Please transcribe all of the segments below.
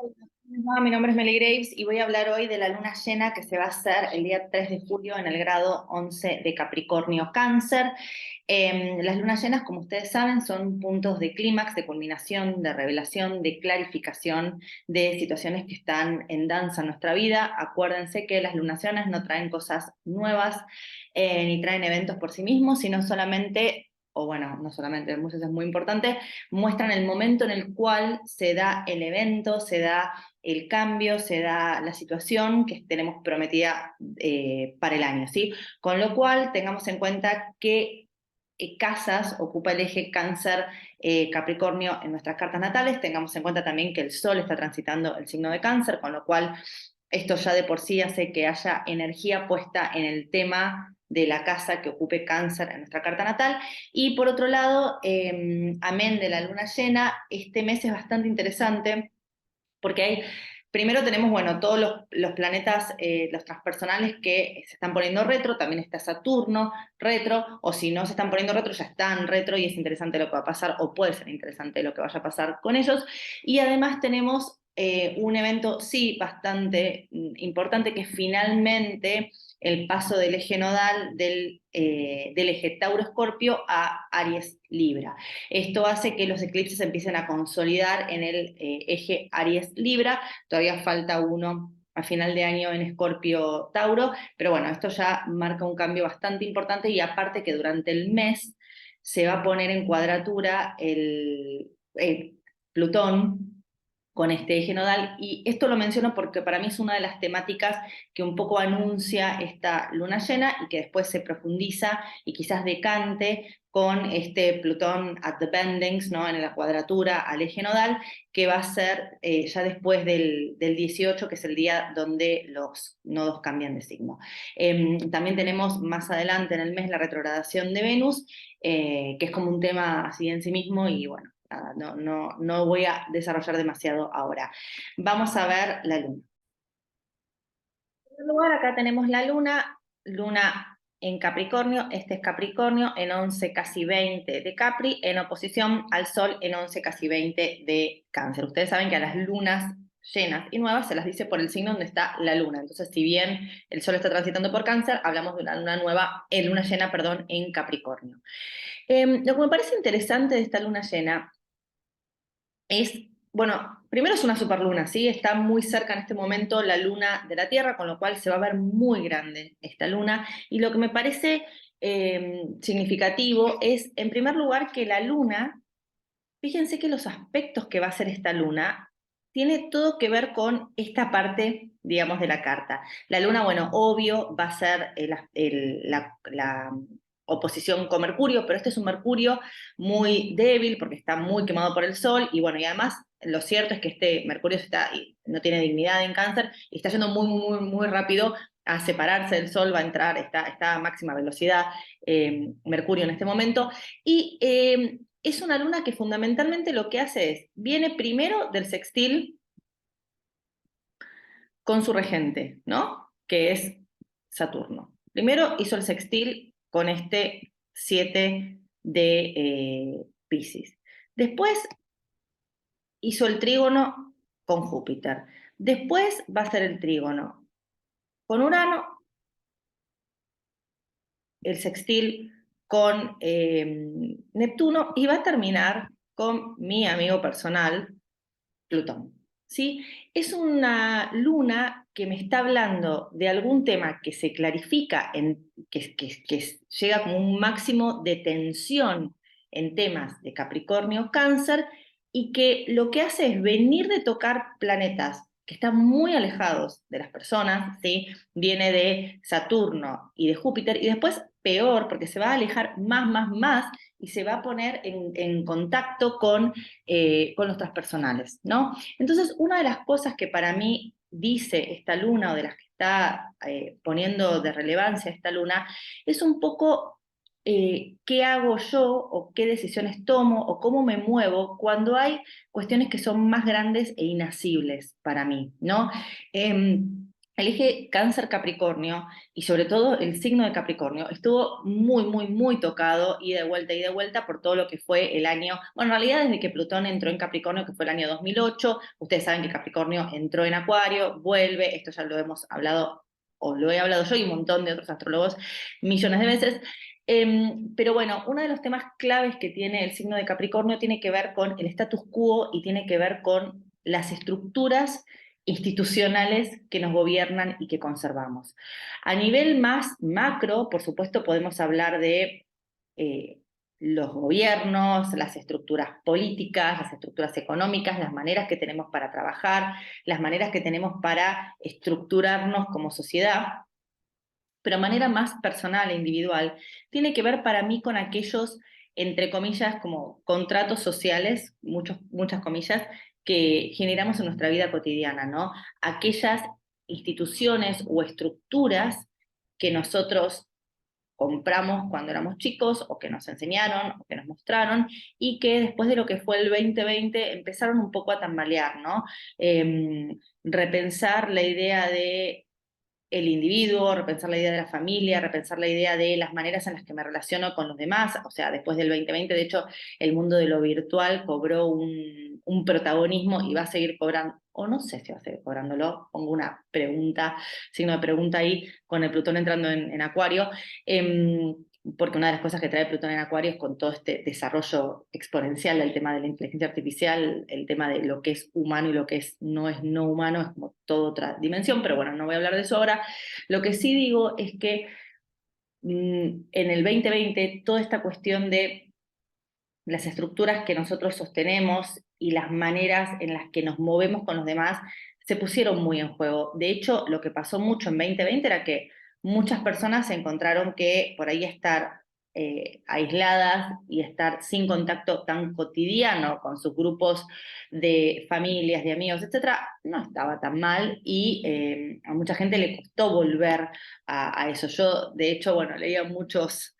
Hola, mi nombre es Meli Graves y voy a hablar hoy de la luna llena que se va a hacer el día 3 de julio en el grado 11 de Capricornio Cáncer. Las lunas llenas, como ustedes saben, son puntos de clímax, de culminación, de revelación, de clarificación de situaciones que están en danza en nuestra vida. Acuérdense que las lunas llenas no traen cosas nuevas ni traen eventos por sí mismos, sino solamente, o bueno, no solamente, muchas veces es muy importante, muestran el momento en el cual se da el evento, se da el cambio, se da la situación que tenemos prometida para el año, ¿sí? Con lo cual, tengamos en cuenta que casas ocupa el eje Cáncer Capricornio en nuestras cartas natales, tengamos en cuenta también que el Sol está transitando el signo de Cáncer, con lo cual esto ya de por sí hace que haya energía puesta en el tema de la casa que ocupe Cáncer en nuestra carta natal. Y por otro lado, amén de la luna llena, este mes es bastante interesante porque hay, primero tenemos, bueno, todos los planetas, los transpersonales que se están poniendo retro, también está Saturno retro, o si no se están poniendo retro, ya están retro y es interesante lo que va a pasar, o puede ser interesante lo que vaya a pasar con ellos. Y además tenemos un evento, sí, bastante importante, que finalmente el paso del eje nodal del eje Tauro-Escorpio a Aries-Libra. Esto hace que los eclipses empiecen a consolidar en el eje Aries-Libra. Todavía falta uno a final de año en Escorpio-Tauro, pero bueno, esto ya marca un cambio bastante importante y aparte que durante el mes se va a poner en cuadratura el Plutón con este eje nodal, y esto lo menciono porque para mí es una de las temáticas que un poco anuncia esta luna llena y que después se profundiza y quizás decante con este Plutón at the bendings, ¿no? En la cuadratura al eje nodal, que va a ser ya después del 18, que es el día donde los nodos cambian de signo. También tenemos más adelante en el mes la retrogradación de Venus, que es como un tema así en sí mismo y bueno, nada, no voy a desarrollar demasiado ahora. Vamos a ver la luna. En primer lugar, acá tenemos la luna en Capricornio, este es Capricornio en 11 casi 20 de Capri, en oposición al Sol en 11 casi 20 de Cáncer. Ustedes saben que a las lunas llenas y nuevas se las dice por el signo donde está la luna. Entonces, si bien el Sol está transitando por Cáncer, hablamos de una luna nueva, luna llena, perdón, en Capricornio. Lo que me parece interesante de esta luna llena es, bueno, primero es una superluna, ¿sí? Está muy cerca en este momento la luna de la Tierra, con lo cual se va a ver muy grande esta luna. Y lo que me parece significativo es, en primer lugar, que la luna, fíjense que los aspectos que va a hacer esta luna tiene todo que ver con esta parte, digamos, de la carta. La luna, bueno, obvio, va a ser la oposición con Mercurio, pero este es un Mercurio muy débil porque está muy quemado por el Sol y bueno, y además lo cierto es que este Mercurio no tiene dignidad en Cáncer y está yendo muy rápido a separarse del Sol, va a entrar, está a máxima velocidad Mercurio en este momento, y es una luna que fundamentalmente lo que hace es, viene primero del sextil con su regente, ¿no? Que es Saturno. Primero hizo el sextil con este 7 de Piscis. Después hizo el trígono con Júpiter. Después va a hacer el trígono con Urano, el sextil con Neptuno y va a terminar con mi amigo personal, Plutón. ¿Sí? Es una luna que me está hablando de algún tema que se clarifica, que llega como un máximo de tensión en temas de Capricornio, Cáncer, y que lo que hace es venir de tocar planetas que están muy alejados de las personas, ¿sí? Viene de Saturno y de Júpiter, y después peor, porque se va a alejar más, y se va a poner en contacto con los transpersonales, ¿no? Entonces, una de las cosas que para mí dice esta luna, o de las que está poniendo de relevancia esta luna, es un poco qué hago yo, o qué decisiones tomo, o cómo me muevo cuando hay cuestiones que son más grandes e inasibles para mí, ¿no? el eje Cáncer-Capricornio, y sobre todo el signo de Capricornio, estuvo muy, muy, muy tocado, y de vuelta por todo lo que fue el año, bueno, en realidad desde que Plutón entró en Capricornio, que fue el año 2008, ustedes saben que Capricornio entró en Acuario, vuelve, esto ya lo hemos hablado, o lo he hablado yo y un montón de otros astrólogos millones de veces. Pero bueno, uno de los temas claves que tiene el signo de Capricornio tiene que ver con el status quo y tiene que ver con las estructuras institucionales que nos gobiernan y que conservamos. A nivel más macro, por supuesto, podemos hablar de eh, los gobiernos, las estructuras políticas, las estructuras económicas, las maneras que tenemos para trabajar, las maneras que tenemos para estructurarnos como sociedad, pero de manera más personal e individual, tiene que ver para mí con aquellos, entre comillas, como contratos sociales, muchas comillas, que generamos en nuestra vida cotidiana, ¿no? Aquellas instituciones o estructuras que nosotros compramos cuando éramos chicos o que nos enseñaron o que nos mostraron y que después de lo que fue el 2020 empezaron un poco a tambalear, ¿no? Repensar la idea de el individuo, repensar la idea de la familia, repensar la idea de las maneras en las que me relaciono con los demás. O sea, después del 2020, de hecho, el mundo de lo virtual cobró un protagonismo y va a seguir cobrando, o no sé si va a seguir cobrándolo, pongo una pregunta, signo de pregunta ahí, con el Plutón entrando en Acuario. Porque una de las cosas que trae Plutón en Acuario es con todo este desarrollo exponencial del tema de la inteligencia artificial, el tema de lo que es humano y lo que es no humano, es como toda otra dimensión, pero bueno, no voy a hablar de eso ahora. Lo que sí digo es que en el 2020 toda esta cuestión de las estructuras que nosotros sostenemos y las maneras en las que nos movemos con los demás se pusieron muy en juego. De hecho, lo que pasó mucho en 2020 era que muchas personas se encontraron que por ahí estar aisladas y estar sin contacto tan cotidiano con sus grupos de familias, de amigos, etcétera, no estaba tan mal y a mucha gente le costó volver a eso. Yo, de hecho, bueno, leía muchos,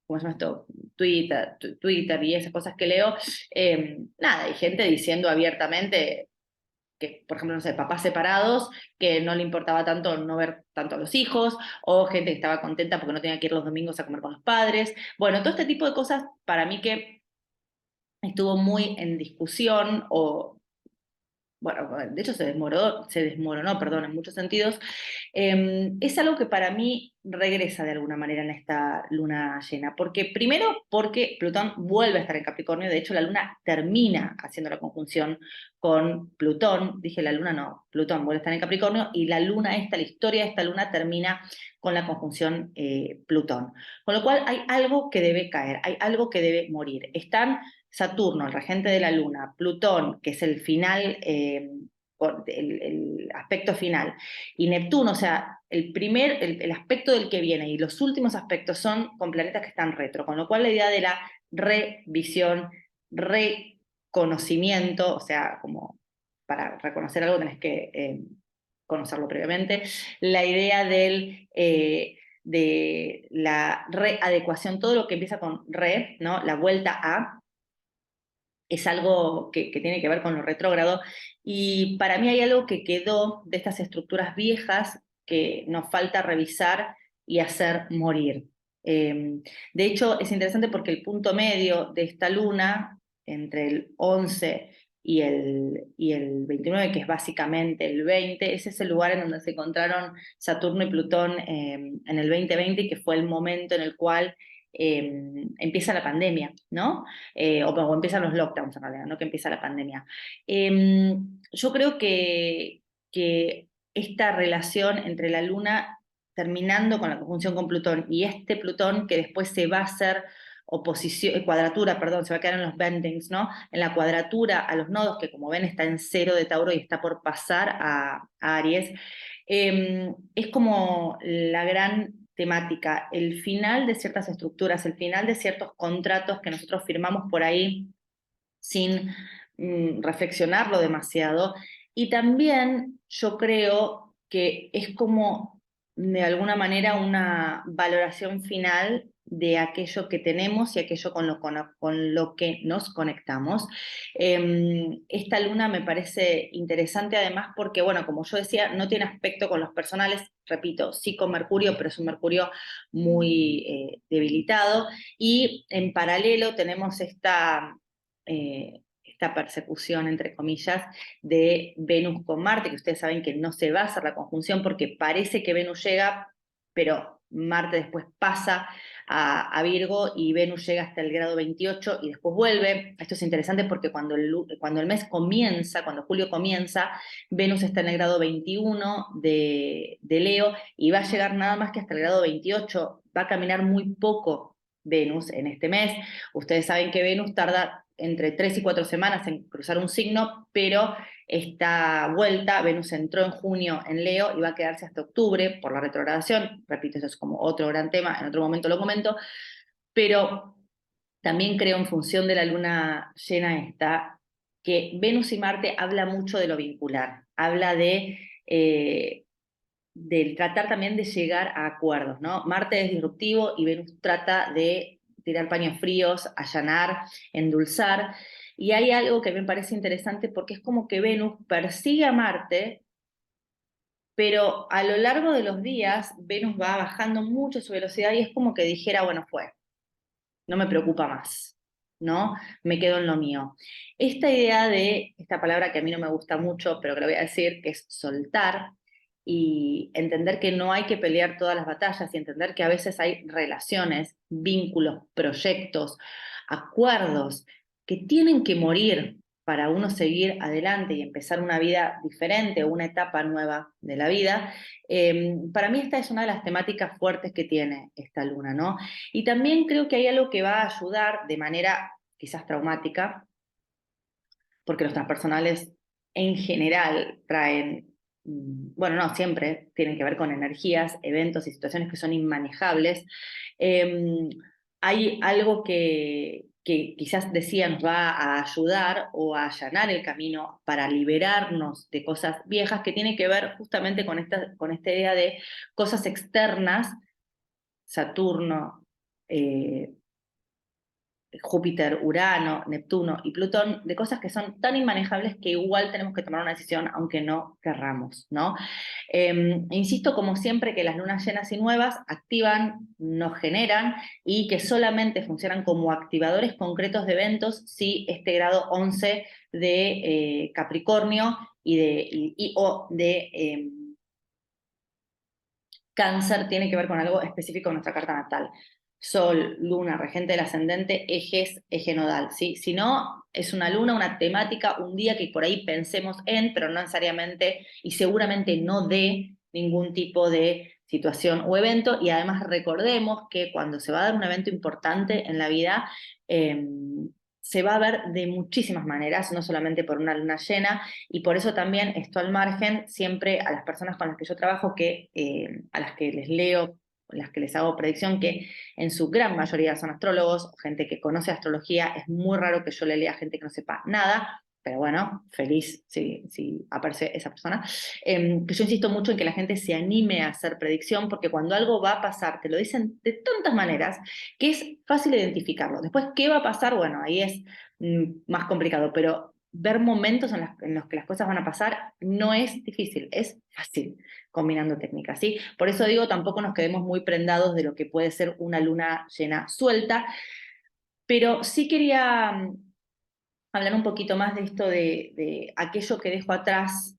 ¿cómo se llama esto? Twitter y esas cosas que leo, nada, hay gente diciendo abiertamente que, por ejemplo, no sé, papás separados, que no le importaba tanto no ver tanto a los hijos, o gente que estaba contenta porque no tenía que ir los domingos a comer con los padres. Bueno, todo este tipo de cosas para mí que estuvo muy en discusión o bueno, de hecho se desmoronó, perdón, en muchos sentidos, es algo que para mí regresa de alguna manera en esta luna llena. Porque, primero, porque Plutón vuelve a estar en Capricornio, de hecho la luna termina haciendo la conjunción con Plutón, dije la luna no, Plutón vuelve a estar en Capricornio, y la luna esta, la historia de esta luna termina con la conjunción Plutón. Con lo cual hay algo que debe caer, hay algo que debe morir. Están Saturno, el regente de la Luna, Plutón, que es el final, el aspecto final, y Neptuno, o sea, el aspecto del que viene y los últimos aspectos son con planetas que están retro, con lo cual la idea de la revisión, reconocimiento, o sea, como para reconocer algo tenés que conocerlo previamente, la idea de la readecuación, todo lo que empieza con re, ¿no? La vuelta a, es algo que tiene que ver con lo retrógrado. Y para mí hay algo que quedó de estas estructuras viejas que nos falta revisar y hacer morir. De hecho, es interesante porque el punto medio de esta luna, entre el 11 y el 29, que es básicamente el 20, ese es el lugar en donde se encontraron Saturno y Plutón en el 2020, que fue el momento en el cual empieza la pandemia, ¿no? O empiezan los lockdowns en realidad, no que empieza la pandemia. Yo creo que esta relación entre la Luna terminando con la conjunción con Plutón y este Plutón que después se va a hacer oposición, cuadratura, perdón, se va a quedar en los bendings, ¿no? En la cuadratura a los nodos, que como ven está en cero de Tauro y está por pasar a Aries, es como la gran temática, el final de ciertas estructuras, el final de ciertos contratos que nosotros firmamos por ahí sin reflexionarlo demasiado. Y también yo creo que es como de alguna manera una valoración final de aquello que tenemos y aquello con lo que nos conectamos. Esta luna me parece interesante además porque, bueno, como yo decía, no tiene aspecto con los personales, repito, sí con Mercurio, pero es un Mercurio muy debilitado, y en paralelo tenemos esta persecución, entre comillas, de Venus con Marte, que ustedes saben que no se va a hacer la conjunción porque parece que Venus llega, pero Marte después pasa a Virgo y Venus llega hasta el grado 28 y después vuelve. Esto es interesante porque cuando el mes comienza, cuando julio comienza, Venus está en el grado 21 de Leo y va a llegar nada más que hasta el grado 28, va a caminar muy poco Venus en este mes. Ustedes saben que Venus tarda entre 3 y 4 semanas en cruzar un signo, pero esta vuelta, Venus entró en junio en Leo y va a quedarse hasta octubre por la retrogradación. Repito, eso es como otro gran tema, en otro momento lo comento, pero también creo en función de la luna llena esta, que Venus y Marte habla mucho de lo vincular, habla de tratar también de llegar a acuerdos, ¿no? Marte es disruptivo y Venus trata de tirar paños fríos, allanar, endulzar. Y hay algo que me parece interesante porque es como que Venus persigue a Marte, pero a lo largo de los días Venus va bajando mucho su velocidad y es como que dijera, bueno, fue, no me preocupa más, ¿no? Me quedo en lo mío. Esta idea de, esta palabra que a mí no me gusta mucho, pero que lo voy a decir, que es soltar y entender que no hay que pelear todas las batallas y entender que a veces hay relaciones, vínculos, proyectos, acuerdos que tienen que morir para uno seguir adelante y empezar una vida diferente, una etapa nueva de la vida. Para mí esta es una de las temáticas fuertes que tiene esta luna, ¿no? Y también creo que hay algo que va a ayudar de manera quizás traumática, porque los transpersonales en general traen, bueno, no, siempre tienen que ver con energías, eventos y situaciones que son inmanejables. Hay algo que quizás decía nos va a ayudar o a allanar el camino para liberarnos de cosas viejas que tiene que ver justamente con esta idea de cosas externas, Saturno, Júpiter, Urano, Neptuno y Plutón, de cosas que son tan inmanejables que igual tenemos que tomar una decisión aunque no querramos, ¿no? Insisto, como siempre, que las lunas llenas y nuevas activan, nos generan y que solamente funcionan como activadores concretos de eventos si este grado 11 de Capricornio o de Cáncer tiene que ver con algo específico en nuestra carta natal. Sol, luna, regente del ascendente, ejes, eje nodal, ¿sí? Si no, es una luna, una temática, un día que por ahí pensemos en, pero no necesariamente y seguramente no de ningún tipo de situación o evento. Y además recordemos que cuando se va a dar un evento importante en la vida, eh, se va a ver de muchísimas maneras, no solamente por una luna llena, y por eso también esto al margen, siempre a las personas con las que yo trabajo, a las que les leo, a las que les hago predicción, que en su gran mayoría son astrólogos, gente que conoce astrología, es muy raro que yo le lea a gente que no sepa nada, pero bueno, feliz si aparece esa persona. Que yo insisto mucho en que la gente se anime a hacer predicción, porque cuando algo va a pasar, te lo dicen de tantas maneras, que es fácil identificarlo. Después, ¿qué va a pasar? Bueno, ahí es más complicado, pero ver momentos en los que las cosas van a pasar no es difícil, es fácil combinando técnicas, ¿sí? Por eso digo, tampoco nos quedemos muy prendados de lo que puede ser una luna llena suelta, pero sí quería hablar un poquito más de esto de aquello que dejo atrás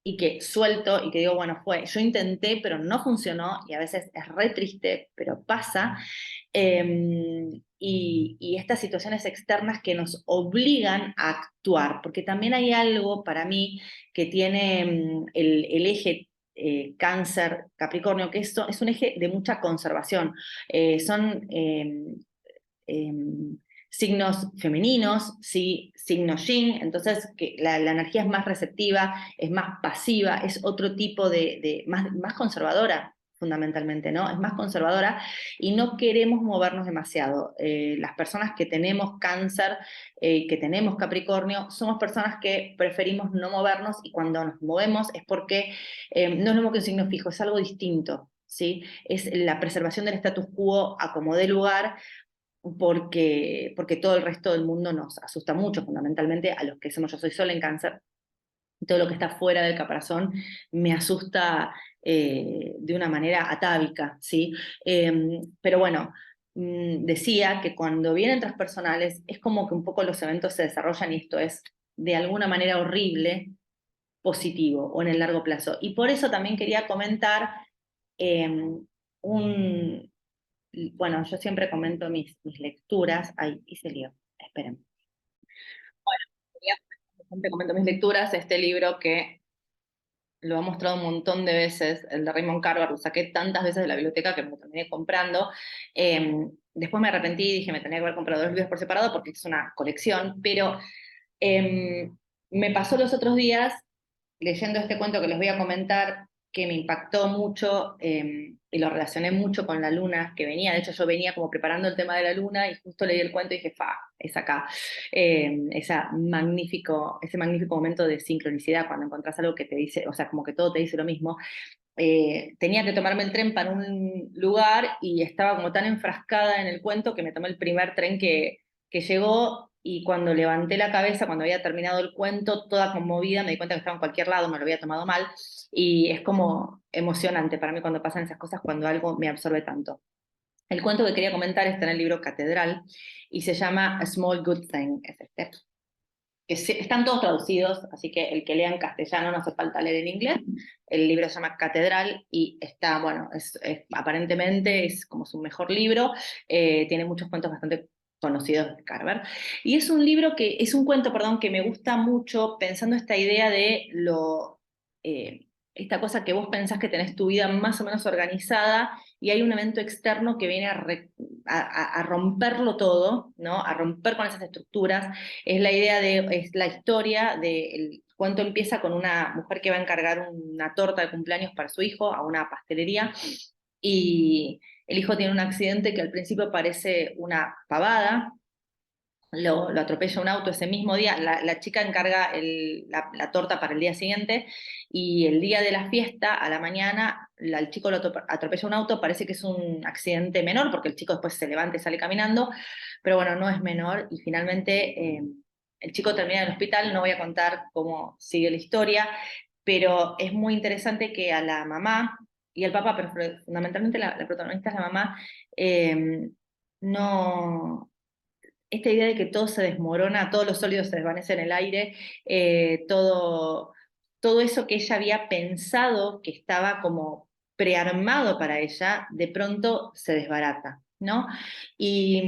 y que suelto y que digo, bueno, yo intenté, pero no funcionó y a veces es re triste, pero pasa. Y estas situaciones externas que nos obligan a actuar, porque también hay algo para mí que tiene el eje Cáncer, Capricornio, que esto es un eje de mucha conservación. Son signos femeninos, ¿sí? Signo yin, entonces que la energía es más receptiva, es más pasiva, es otro tipo más conservadora, fundamentalmente, ¿no? Es más conservadora y no queremos movernos demasiado. Las personas que tenemos cáncer, que tenemos Capricornio, somos personas que preferimos no movernos y cuando nos movemos es porque no es lo mismo que un signo fijo, es algo distinto. ¿sí? Es la preservación del status quo a como dé lugar, porque todo el resto del mundo nos asusta mucho, fundamentalmente a los que somos, yo soy Sol en Cáncer, todo lo que está fuera del caparazón me asusta de una manera atávica, ¿sí? Pero bueno, decía que cuando vienen transpersonales es como que un poco los eventos se desarrollan y esto es de alguna manera horrible, positivo o en el largo plazo. Y por eso también quería comentar eh, un... Bueno, yo siempre comento mis lecturas. Ay, hice lío, esperen. Siempre comento mis lecturas, este libro que lo he mostrado un montón de veces, el de Raymond Carver, lo saqué tantas veces de la biblioteca que me lo terminé comprando. Después me arrepentí y dije, me tenía que haber comprado dos libros por separado porque es una colección, pero me pasó los otros días, leyendo este cuento que les voy a comentar, que me impactó mucho y lo relacioné mucho con la luna que venía. De hecho, yo venía como preparando el tema de la luna y justo leí el cuento y dije, fa, es acá. Ese magnífico momento de sincronicidad cuando encontrás algo que te dice, o sea, como que todo te dice lo mismo. Tenía que tomarme el tren para un lugar y estaba como tan enfrascada en el cuento que me tomé el primer tren que llegó y cuando levanté la cabeza, cuando había terminado el cuento, toda conmovida, me di cuenta que estaba en cualquier lado, me lo había tomado mal y es como emocionante para mí cuando pasan esas cosas, cuando algo me absorbe tanto. El cuento que quería comentar está en el libro Catedral y se llama A Small Good Thing, es este están todos traducidos, así que el que lea en castellano no hace falta leer en inglés. El libro se llama Catedral y está, bueno, aparentemente es como su mejor libro, tiene muchos cuentos bastante conocidos de Carver. Y es un libro es un cuento, perdón, que me gusta mucho pensando esta idea de esta cosa que vos pensás que tenés tu vida más o menos organizada y hay un evento externo que viene a romperlo todo, ¿no? A romper con esas estructuras. Es la historia el cuento empieza con una mujer que va a encargar una torta de cumpleaños para su hijo a una pastelería y el hijo tiene un accidente que al principio parece una pavada, lo atropella un auto ese mismo día, la chica encarga la torta para el día siguiente y el día de la fiesta, a la mañana, el chico lo atropella un auto, parece que es un accidente menor porque el chico después se levanta y sale caminando, pero bueno, no es menor y finalmente el chico termina en el hospital, no voy a contar cómo sigue la historia, pero es muy interesante que a la mamá y al papá, pero fundamentalmente la protagonista es la mamá, no esta idea de que todo se desmorona, todos los sólidos se desvanecen en el aire, todo eso que ella había pensado que estaba como prearmado para ella, de pronto se desbarata, ¿no? Y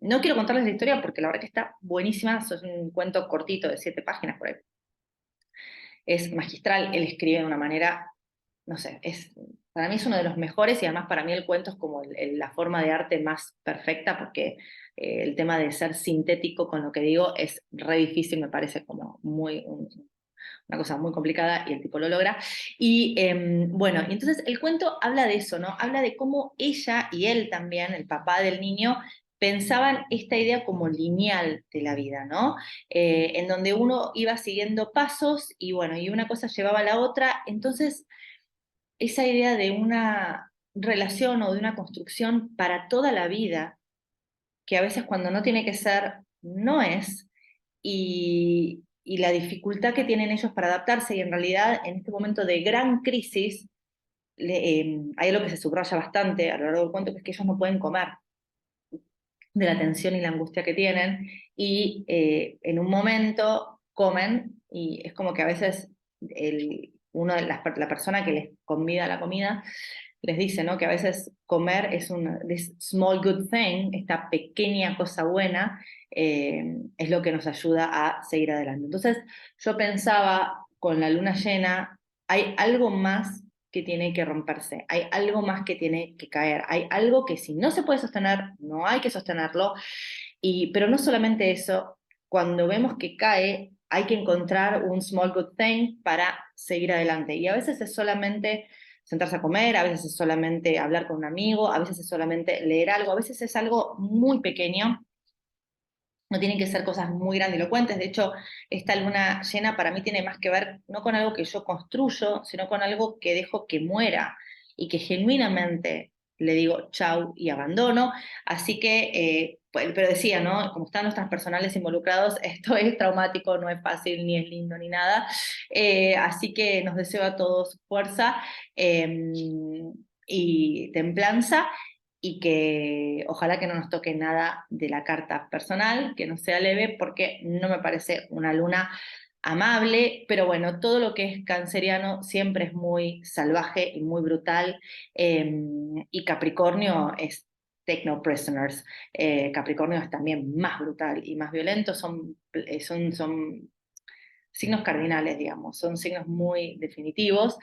no quiero contarles la historia porque la verdad que está buenísima, es un cuento cortito de 7 páginas por ahí. Es magistral, él escribe de una manera, no sé, para mí es uno de los mejores y además para mí el cuento es como la forma de arte más perfecta porque el tema de ser sintético con lo que digo es re difícil, me parece como una cosa muy complicada y el tipo lo logra. Y bueno, y entonces el cuento habla de eso, ¿no? Habla de cómo ella y él también, el papá del niño, pensaban esta idea como lineal de la vida, ¿no? En donde uno iba siguiendo pasos y bueno, y una cosa llevaba a la otra, entonces esa idea de una relación o de una construcción para toda la vida, que a veces cuando no tiene que ser, no es, y la dificultad que tienen ellos para adaptarse, y en realidad en este momento de gran crisis, hay algo que se subraya bastante a lo largo del cuento, que es que ellos no pueden comer de la tensión y la angustia que tienen, y en un momento comen, y es como que a veces la persona que les convida la comida les dice, ¿no? Que a veces comer es this small good thing, esta pequeña cosa buena, es lo que nos ayuda a seguir adelante. Entonces, yo pensaba con la luna llena, hay algo más que tiene que romperse, hay algo más que tiene que caer, hay algo que si no se puede sostener, no hay que sostenerlo, pero no solamente eso, cuando vemos que cae, hay que encontrar un small good thing para seguir adelante. Y a veces es solamente sentarse a comer, a veces es solamente hablar con un amigo, a veces es solamente leer algo, a veces es algo muy pequeño, no tienen que ser cosas muy grandilocuentes. De hecho, esta luna llena para mí tiene más que ver no con algo que yo construyo, sino con algo que dejo que muera. y que genuinamente le digo chau y abandono. Así que, pero decía, ¿no? Como están los transpersonales involucrados, esto es traumático, no es fácil, ni es lindo, ni nada. Así que nos deseo a todos fuerza y templanza y que ojalá que no nos toque nada de la carta personal, que no sea leve, porque no me parece una luna amable, pero bueno, todo lo que es canceriano siempre es muy salvaje y muy brutal, y Capricornio es Techno Prisoners. Capricornio es también más brutal y más violento, son signos cardinales, digamos, son signos muy definitivos.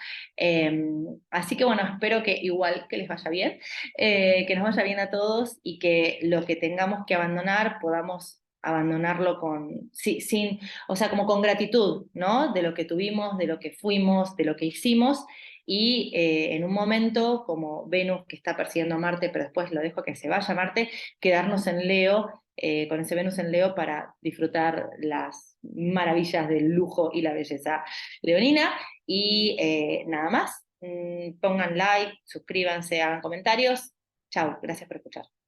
Así que bueno, espero que igual que les vaya bien, que nos vaya bien a todos y que lo que tengamos que abandonar podamos abandonarlo sin, o sea, como con gratitud, ¿no? De lo que tuvimos, de lo que fuimos, de lo que hicimos. Y en un momento, como Venus que está persiguiendo a Marte, pero después lo dejo que se vaya a Marte, quedarnos en Leo, con ese Venus en Leo para disfrutar las maravillas del lujo y la belleza leonina. Y nada más, pongan like, suscríbanse, hagan comentarios. Chao, gracias por escuchar.